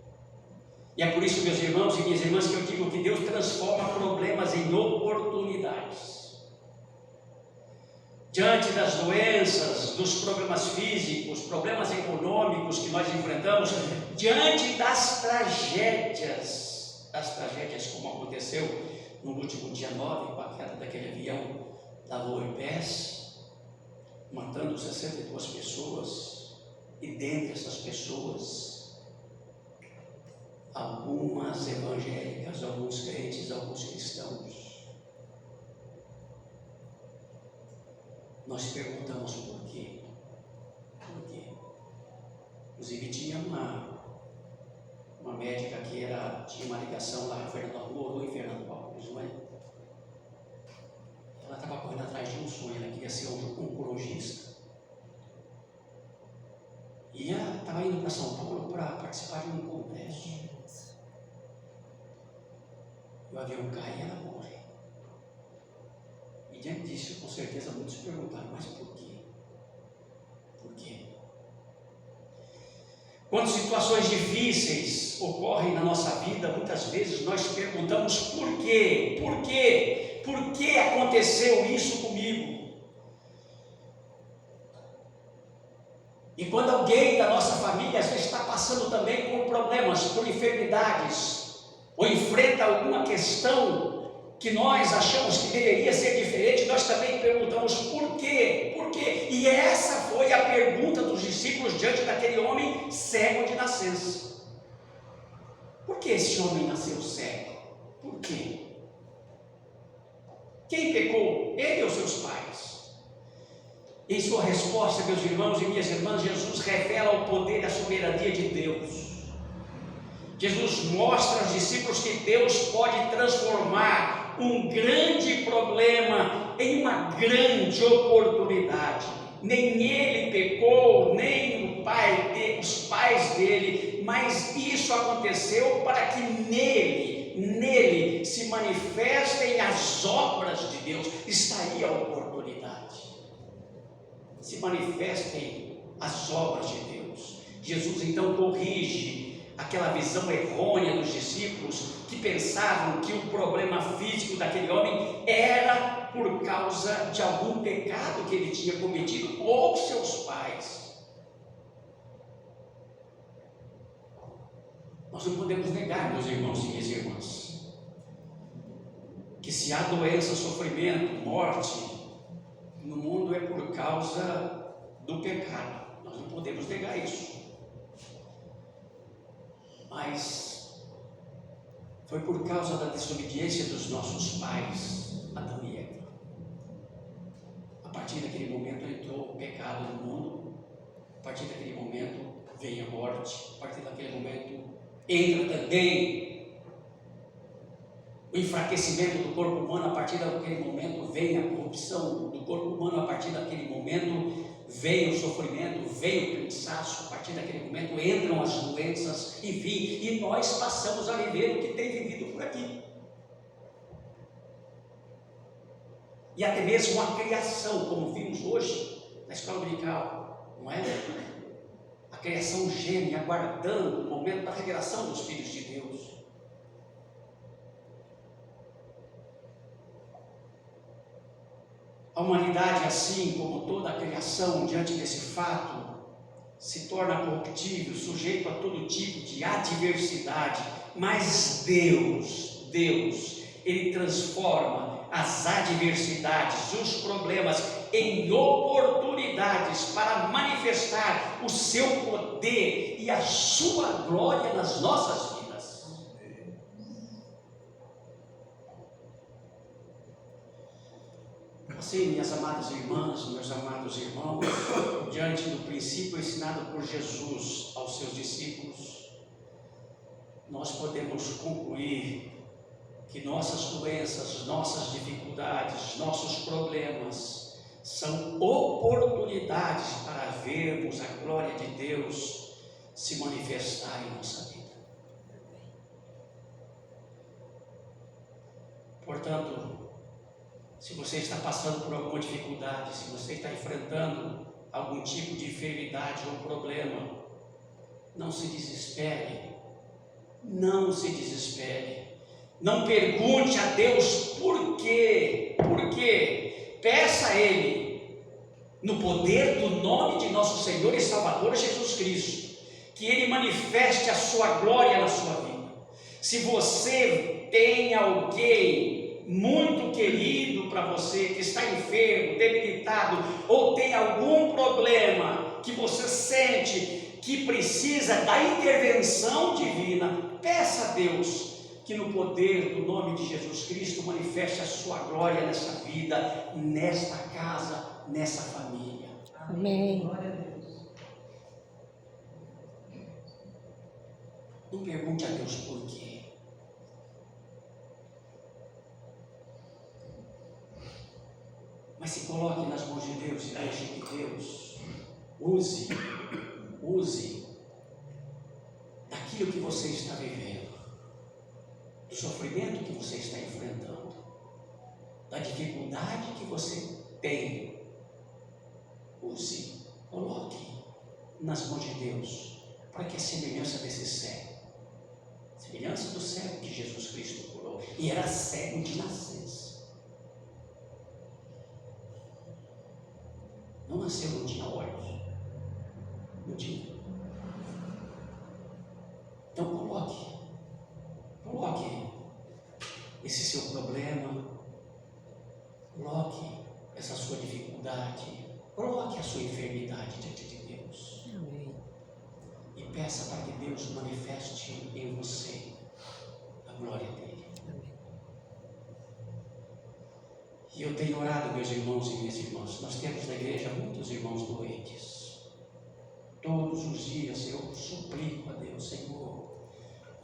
E é por isso, meus irmãos e minhas irmãs, que eu digo que Deus transforma problemas em oportunidades. Diante das doenças, dos problemas físicos, problemas econômicos que nós enfrentamos, diante das tragédias como aconteceu no último dia 9, com a queda daquele avião da Lower Pass, matando 62 pessoas, e dentre essas pessoas, algumas evangélicas, alguns crentes, alguns cristãos. Nós perguntamos por quê? Por quê? Inclusive tinha uma médica que tinha uma ligação lá em Fernando, morou em Fernandópolis, não é? Ela estava correndo atrás de um sonho, ela queria ser um oncologista. E ela estava indo para São Paulo para participar de um congresso. E o avião cai e ela morre. E diante disso, com certeza, muitos se perguntaram, mas por quê? Por quê? Quando situações difíceis ocorrem na nossa vida, muitas vezes nós perguntamos por quê? Por quê? Por que aconteceu isso comigo? E quando alguém da nossa família às vezes está passando também por problemas, por enfermidades, ou enfrenta alguma questão que nós achamos que deveria ser diferente, nós também perguntamos por quê? Por quê? E essa foi a pergunta dos discípulos diante daquele homem cego de nascença. Por que esse homem nasceu cego? Por quê? Quem pecou? Ele ou seus pais? Em sua resposta, meus irmãos e minhas irmãs, Jesus revela o poder e a soberania de Deus. Jesus mostra aos discípulos que Deus pode transformar um grande problema em uma grande oportunidade. Nem ele pecou, nem os pais dele, mas isso aconteceu para que nele se manifestem as obras de Deus. Está aí a oportunidade. Se manifestem as obras de Deus. Jesus então corrige aquela visão errônea dos discípulos que pensavam que o problema físico daquele homem era por causa de algum pecado que ele tinha cometido ou seus pais. Nós não podemos negar, meus irmãos e minhas irmãs, que se há doença, sofrimento, morte no mundo é por causa do pecado. Nós não podemos negar isso. Mas foi por causa da desobediência dos nossos pais, Adão e Eva. A partir daquele momento entrou o pecado no mundo. A partir daquele momento veio a morte. A partir daquele momento entra também o enfraquecimento do corpo humano. A partir daquele momento vem a corrupção do corpo humano. A partir daquele momento vem o sofrimento, vem o cansaço. A partir daquele momento entram as doenças, enfim, e nós passamos a viver o que tem vivido por aqui. E até mesmo a criação, como vimos hoje na escola dominical, não é? A criação geme, aguardando o momento da revelação dos filhos de Deus. A humanidade, assim como toda a criação, diante desse fato, se torna corruptível, sujeito a todo tipo de adversidade, mas Deus, Ele transforma as adversidades, os problemas em oportunidades para manifestar o seu poder e a sua glória nas nossas vidas. Assim, minhas amadas irmãs, meus amados irmãos, diante do princípio ensinado por Jesus aos seus discípulos, nós podemos concluir que nossas doenças, nossas dificuldades, nossos problemas são oportunidades para vermos a glória de Deus se manifestar em nossa vida. Portanto, se você está passando por alguma dificuldade, se você está enfrentando algum tipo de enfermidade ou problema, não se desespere. Não se desespere. Não pergunte a Deus por quê. Por quê? Peça a Ele, no poder do nome de nosso Senhor e Salvador Jesus Cristo, que Ele manifeste a sua glória na sua vida. Se você tem alguém muito querido para você, que está enfermo, debilitado, ou tem algum problema que você sente que precisa da intervenção divina, peça a Deus que no poder do nome de Jesus Cristo manifeste a sua glória nessa vida, nesta casa, nessa família. Amém. Glória a Deus. Não pergunte a Deus por quê. coloque nas mãos de Deus e deixe que Deus use daquilo que você está vivendo, do sofrimento que você está enfrentando, da dificuldade que você tem. Use, coloque nas mãos de Deus, para que a semelhança desse cego, semelhança do cego que Jesus Cristo curou, e era cego de nascença, não nasceu, não tinha olhos, não tinha. Então coloque esse seu problema, coloque essa sua dificuldade, coloque a sua enfermidade diante de Deus. Amém. E peça para que Deus manifeste em você a glória dele. Amém. E eu tenho orado, meus irmãos e minhas irmãs. Nós temos na igreja muitos irmãos doentes. Todos os dias eu suplico a Deus: Senhor,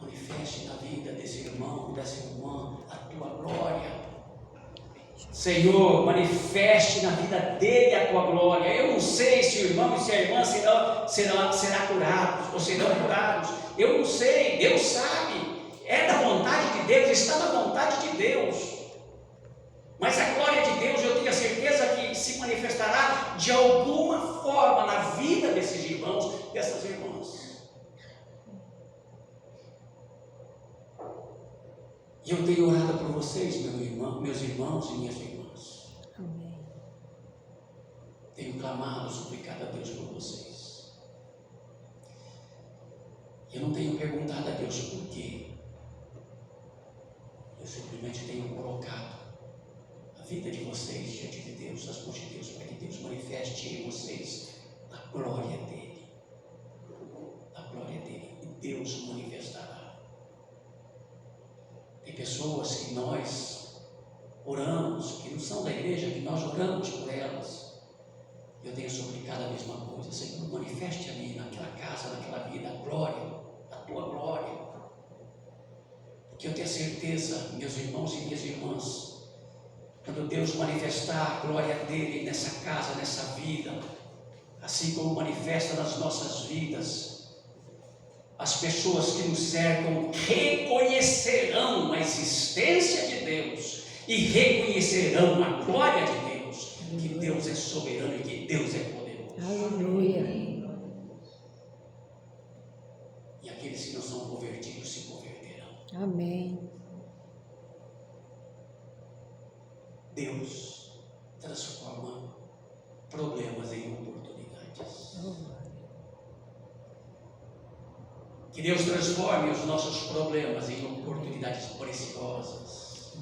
manifeste na vida desse irmão, dessa irmã, a tua glória. Senhor, manifeste na vida dele a tua glória. Eu não sei se o irmão e se a irmã será curados ou serão curados. Eu não sei, Deus sabe. É da vontade de Deus, está na vontade de Deus. Mas a glória de Deus, eu tenho a certeza que se manifestará de alguma forma na vida desses irmãos, dessas irmãs. E eu tenho orado por vocês, meus irmãos e minhas irmãs. Amém. Tenho clamado, suplicado a Deus por vocês. Eu não tenho perguntado a Deus por quê. Eu simplesmente tenho colocado a vida de vocês diante de Deus, nas mãos de Deus, para que Deus manifeste em vocês a glória dele. A glória dele. E Deus manifestará. Tem pessoas que nós oramos, que não são da igreja, que nós oramos por elas. Eu tenho suplicado a mesma coisa: Senhor, manifeste a mim, naquela casa, naquela vida, a glória, a tua glória. Porque eu tenho certeza, meus irmãos e minhas irmãs, quando Deus manifestar a glória dele nessa casa, nessa vida, assim como manifesta nas nossas vidas, as pessoas que nos cercam reconhecerão a existência de Deus e reconhecerão a glória de Deus, que Deus é soberano e que Deus é poderoso. Aleluia. E aqueles que não são convertidos se converterão. Amém. Deus transforma problemas em oportunidades. Que Deus transforme os nossos problemas em oportunidades preciosas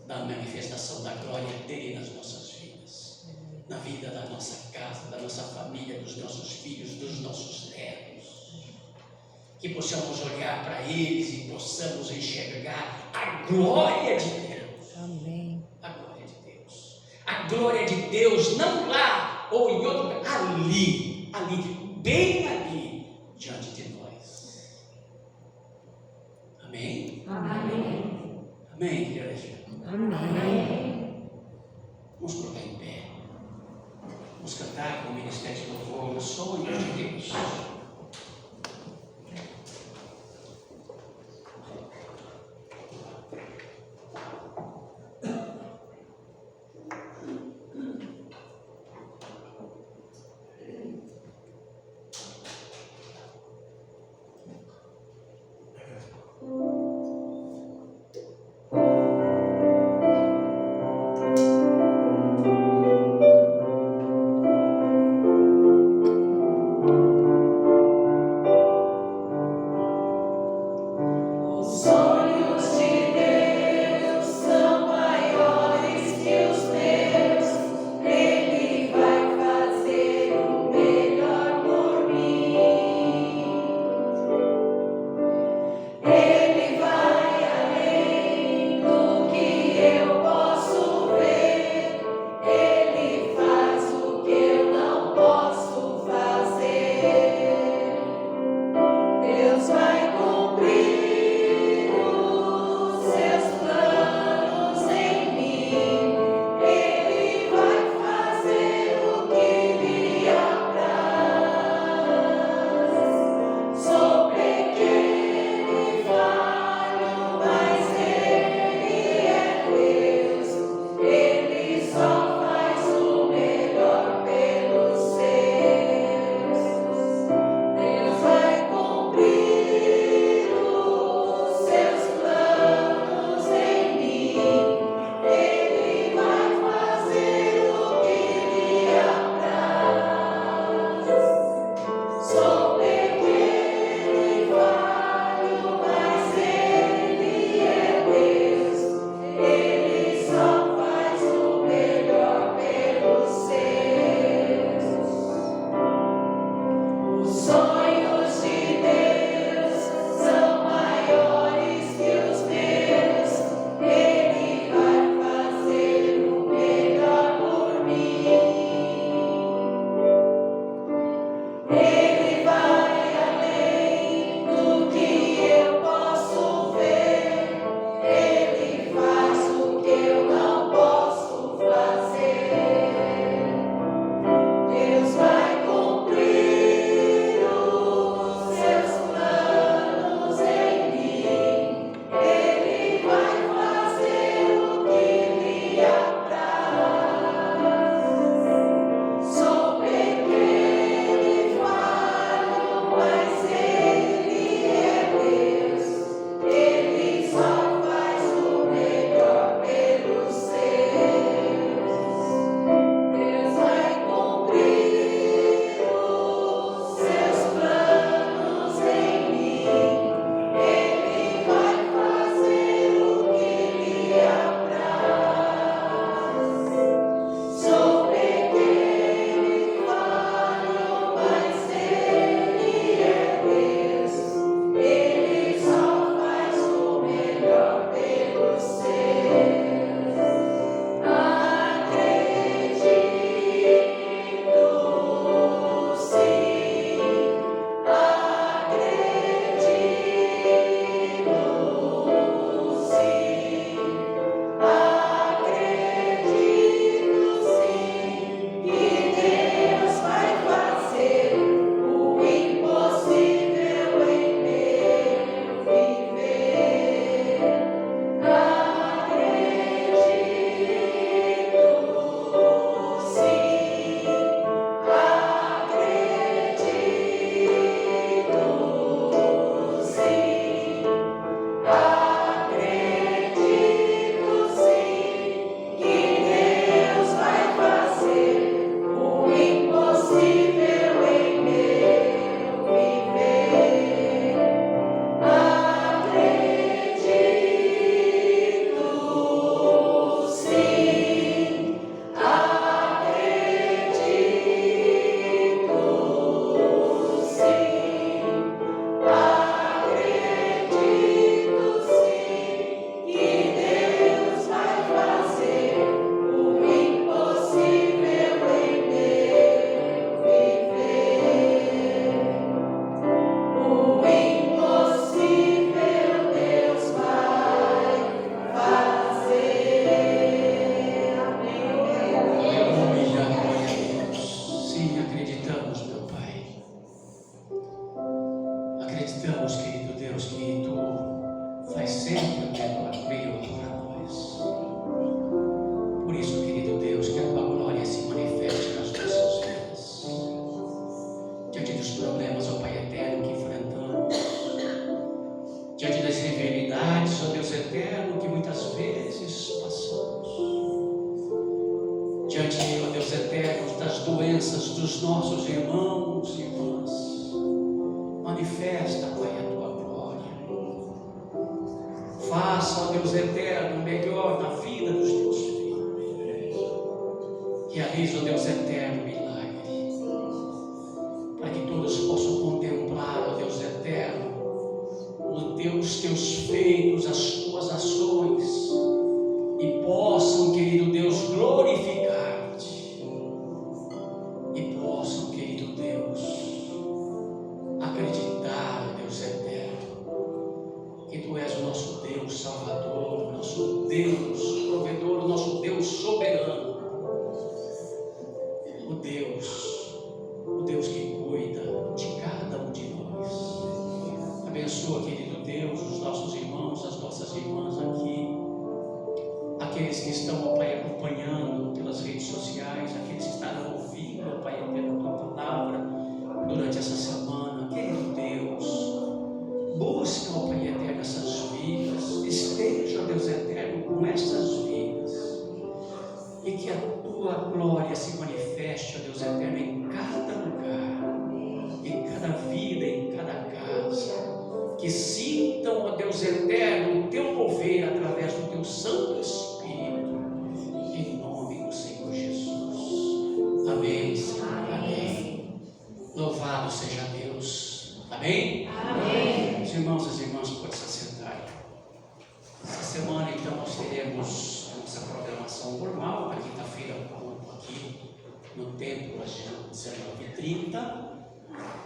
da manifestação da glória dele nas nossas vidas, na vida da nossa casa, da nossa família, dos nossos filhos, dos nossos netos. Que possamos olhar para eles e possamos enxergar a glória de Deus. Amém. A glória de Deus. A glória de Deus, não lá ou em outro lugar, ali, bem ali, diante de nós. Amém? Amém. Amém, igreja? Amém. Vamos colocar em pé. Vamos cantar com o Ministério de Louvor, os sonhos de Deus.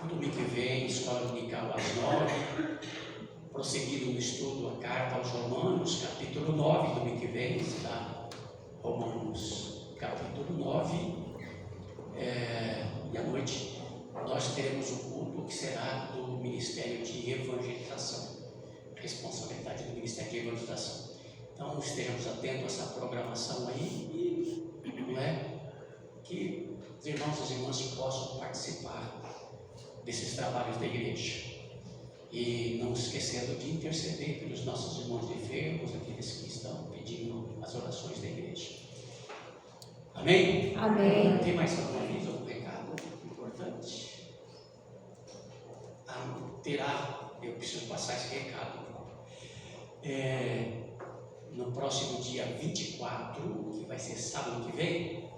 No domingo que vem, escola dominical às 9, prosseguindo no estudo a carta aos Romanos, capítulo 9, domingo que vem, está Romanos, capítulo 9, e à noite nós teremos o culto que será do Ministério de Evangelização, responsabilidade do Ministério de Evangelização. Então estejamos atentos a essa programação aí, e não é? Que os irmãos e as irmãs possam participar desses trabalhos da igreja. E não esquecendo de interceder pelos nossos irmãos enfermos, aqueles que estão pedindo as orações da igreja. Amém? Amém. Tem mais alguma vez algum recado importante? Eu preciso passar esse recado. No próximo dia 24, que vai ser sábado que vem,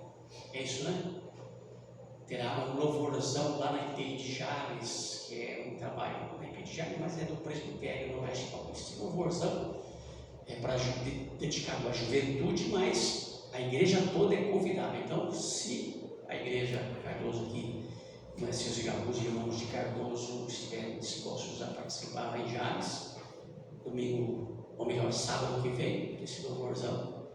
é isso, né? Terá um louvorzão lá na IPI de Jales, que é um trabalho na IPI de Jales, mas é do presbitério no Oeste Paulista. Esse louvorzão é dedicado à juventude, mas a igreja toda é convidada. Então, se a igreja Cardoso aqui, se os irmãos de Cardoso estiverem dispostos a participar lá em Jales, domingo, ou melhor, sábado que vem, desse louvorzão,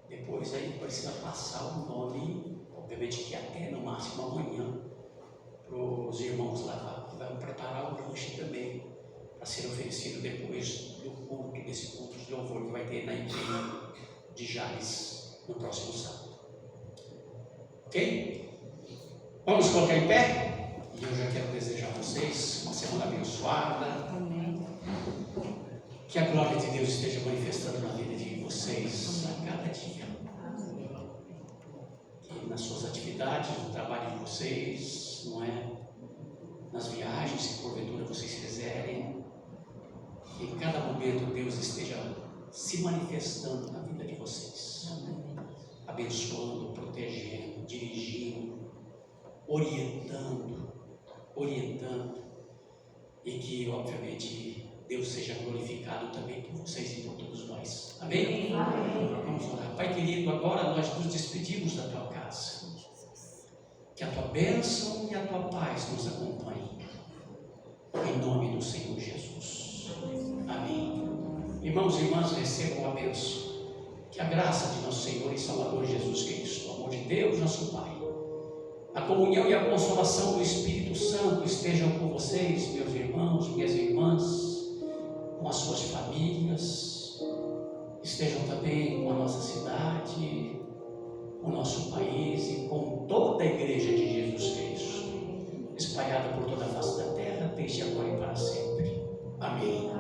depois aí precisa passar o nome, obviamente que até no máximo amanhã, para os irmãos lá, que vão preparar o lanche também, para ser oferecido depois do culto, desse culto de louvor que vai ter na igreja de Jales no próximo sábado. Ok? Vamos colocar em pé? E eu já quero desejar a vocês uma semana abençoada. Amém. Que a glória de Deus esteja manifestando na vida de vocês a cada dia. Que nas suas atividades, no trabalho de vocês, não é? Nas viagens, se porventura vocês fizerem, que em cada momento Deus esteja se manifestando na vida de vocês. Abençoando, protegendo, dirigindo, orientando, e que, obviamente, Deus seja glorificado também por vocês e por todos nós. Amém? Amém. Vamos orar. Pai querido, agora nós nos despedimos da tua casa. Que a tua bênção e a tua paz nos acompanhem. Em nome do Senhor Jesus. Amém. Irmãos e irmãs, recebam a bênção. Que a graça de nosso Senhor e Salvador Jesus Cristo, o amor de Deus, nosso Pai, a comunhão e a consolação do Espírito Santo estejam com vocês, meus irmãos, minhas irmãs, com as suas famílias, estejam também com a nossa cidade, com o nosso país e com toda a Igreja de Jesus Cristo, espalhada por toda a face da terra, desde agora e para sempre. Amém.